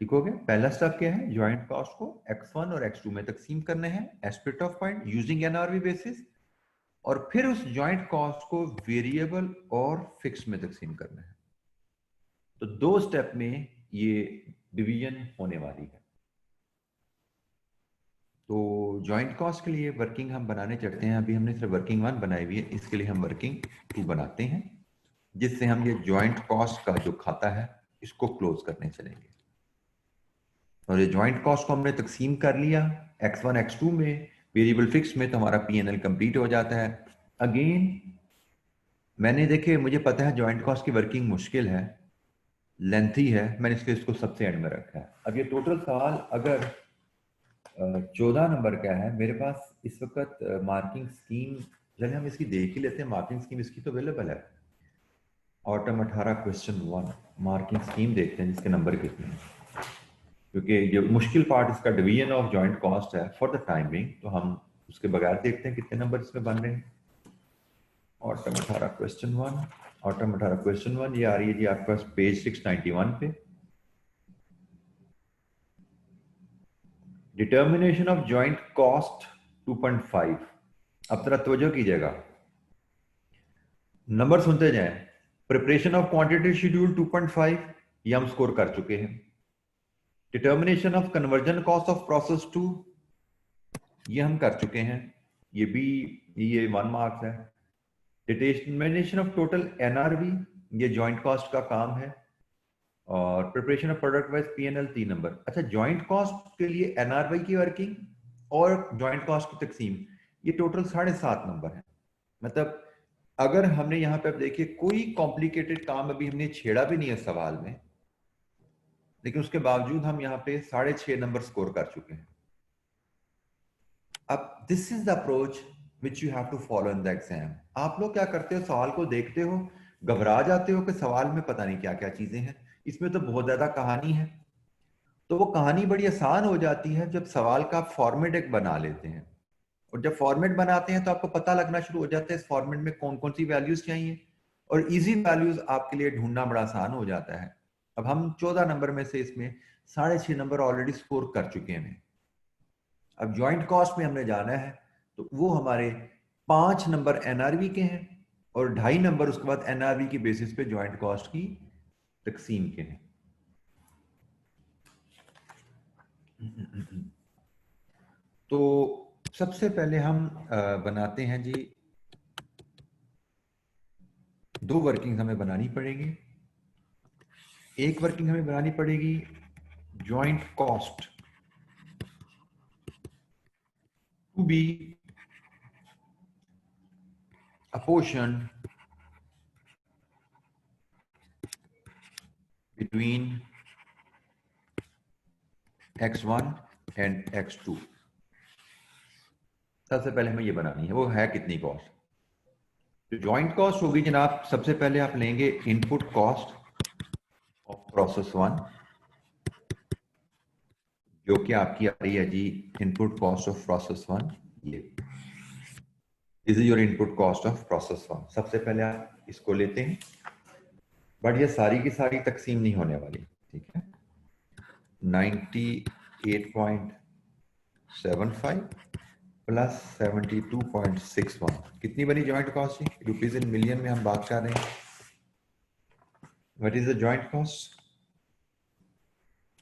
ठीक हो गया? पहला स्टेप क्या है? जॉइंट कॉस्ट को X1 और X2 में तकसीम करने हैं at split of point using NRV basis, और फिर उस जॉइंट कॉस्ट को वेरिएबल और फिक्स में तकसीम करना है। तो 2 स्टेप में ये डिवीजन होने वाली है। तो जॉइंट कॉस्ट के लिए वर्किंग हम बनाने चढ़ते हैं। अभी हमने सिर्फ वर्किंग 1 बनाई हुई है, इसके लिए हम वर्किंग 2 बनाते हैं, जिससे हम ये जॉइंट कॉस्ट का जो खाता है इसको क्लोज करने चलेंगे। और ये जॉइंट कॉस्ट को हमने तकसीम कर लिया X1 X2 में, वेरिएबल फिक्स में, तो हमारा P&L कंप्लीट हो जाता है। अगेन मैंने देखे, मुझे पता है जॉइंट कॉस्ट की वर्किंग मुश्किल है, लेंथी है, मैंने इसको सबसे एंड में रखा है। अब ये टोटल सवाल अगर 14 नंबर का है मेरे पास इस वक्त, मार्किंग स्कीम चलिए हम इसकी देख ही लेते हैं। मार्किंग स्कीम इसकी तो अवेलेबल है, ऑटम 18 क्वेश्चन 1 मार्किंग स्कीम देखते हैं जिसके नंबर कितने हैं, क्योंकि ये मुश्किल पार्ट इसका डिवीजन ऑफ जॉइंट कॉस्ट है फॉर द टाइम बिंग, तो हम उसके बगैर देखते हैं कितने नंबर इसमें बन रहे हैं। ऑटम 18 क्वेश्चन 1 ऑटम 18 क्वेश्चन 1 ये आ रही है जी आपके पास पेज 691 पे। Determination of joint cost 2.5। अब जरा तवज्जो कीजिएगा, नंबर सुनते जाएं। प्रिपरेशन ऑफ क्वांटिटी शेड्यूल 2.5 ये हम स्कोर कर चुके हैं। Determination of conversion cost of process 2 ये हम कर चुके हैं, ये भी ये 1 मार्क्स है। डिटर्मिनेशन ऑफ टोटल एनआरवी ये जॉइंट कॉस्ट का काम है। और preparation of product wise PNL 3 number. अच्छा, जॉइंट कॉस्ट के लिए एनआरवी की वर्किंग और जॉइंट कॉस्ट की तकसीम ये टोटल 7.5 नंबर है। मतलब अगर हमने यहाँ पे अब देखिए कोई कॉम्प्लिकेटेड काम अभी हमने छेड़ा भी नहीं है सवाल में, लेकिन उसके बावजूद हम यहाँ पे 6.5 नंबर स्कोर कर चुके हैं। अब this is the approach which you have to follow in the exam. आप लोग क्या करते हो, सवाल को देखते हो, घबरा जाते हो कि सवाल में पता नहीं क्या क्या चीजें हैं, इसमें तो बहुत ज्यादा कहानी है। तो वो कहानी बड़ी आसान हो जाती है जब सवाल का फॉर्मेट एक बना लेते हैं। और जब फॉर्मेट बनाते हैं तो आपको पता लगना शुरू हो जाता है इस फॉर्मेट में कौन कौन सी वैल्यूज चाहिए, और इजी वैल्यूज आपके लिए ढूंढना बड़ा आसान हो जाता है। अब हम 14 नंबर में से इसमें 6.5 नंबर ऑलरेडी स्कोर कर चुके हैं। अब ज्वाइंट कॉस्ट में हमने जाना है तो वो हमारे 5 नंबर एनआरवी के हैं और 2.5 नंबर उसके बाद एनआरवी की बेसिस पे ज्वाइंट कॉस्ट की तकसीम के हैं। तो सबसे पहले हम बनाते हैं जी, 2 वर्किंग हमें बनानी पड़ेगी। एक वर्किंग हमें बनानी पड़ेगी joint cost to be apportion between x1 and x2। सबसे पहले हमें ये बनानी है, वो है कितनी कॉस्ट। तो ज्वाइंट कॉस्ट होगी जनाब, सबसे पहले आप लेंगे इनपुट कॉस्ट ऑफ प्रोसेस 1, जो कि आपकी आ रही है जी इनपुट कॉस्ट ऑफ प्रोसेस 1। ये this is your input cost of process 1। सबसे पहले आप इसको लेते हैं, बट ये सारी की सारी तकसीम नहीं होने वाली, ठीक है। 98.75 प्लस 72.61 कितनी बनी जॉइंट कॉस्ट जी? रुपीज इन मिलियन में हम बात कर रहे हैं। What is the joint cost?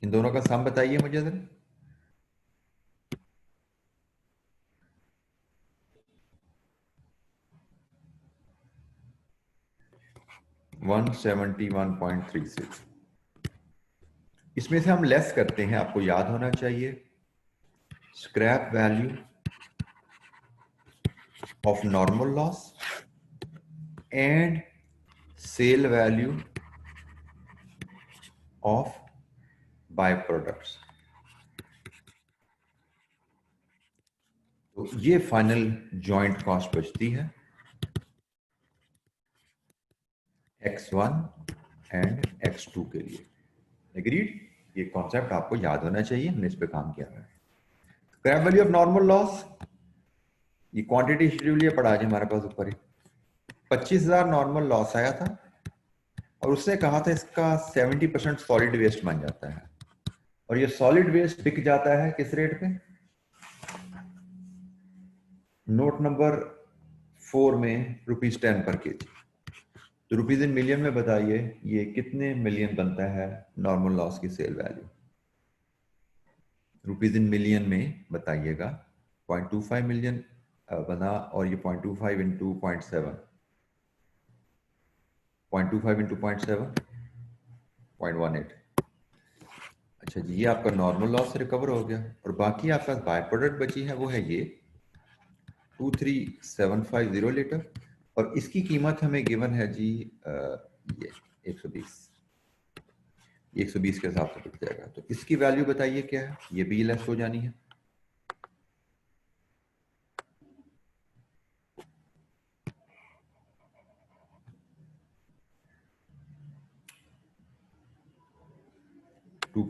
इन दोनों का सम बताइए मुझे जरा। 171.36। इसमें से हम लेस करते हैं, आपको याद होना चाहिए, scrap value of normal loss and sale value of by products. तो ये फाइनल जॉइंट कॉस्ट बचती है x1 एंड x2 के लिए। एग्रीड? ये कॉन्सेप्ट आपको याद होना चाहिए, हमने इस पे काम किया है। Scrap value of normal loss, ये क्वांटिटी शेड्यूल ये पड़ा है हमारे पास ऊपर ही। 25,000 नॉर्मल लॉस आया था और उसने कहा था इसका 70% सॉलिड वेस्ट बन जाता है, और ये सॉलिड वेस्ट बिक जाता है किस रेट पे? नोट नंबर 4 में ₹10 पर केजी। तो रुपीज इन मिलियन में बताइए ये कितने मिलियन बनता है नॉर्मल लॉस की sale value? Rupees in million में बताइएगा। 0.25 मिलियन बना, और ये 0.25 इंटू 0.7, 0.25 इंटू 0.7 0.18। अच्छा जी, ये आपका नॉर्मल लॉस रिकवर हो गया, और बाकी आपका बाय प्रोडक्ट बची है वो है ये 23750 लीटर, और इसकी कीमत हमें गिवन है जी ये 120 के हिसाब से बिक जाएगा। तो इसकी वैल्यू बताइए क्या है, ये भी लेस हो जानी है। टू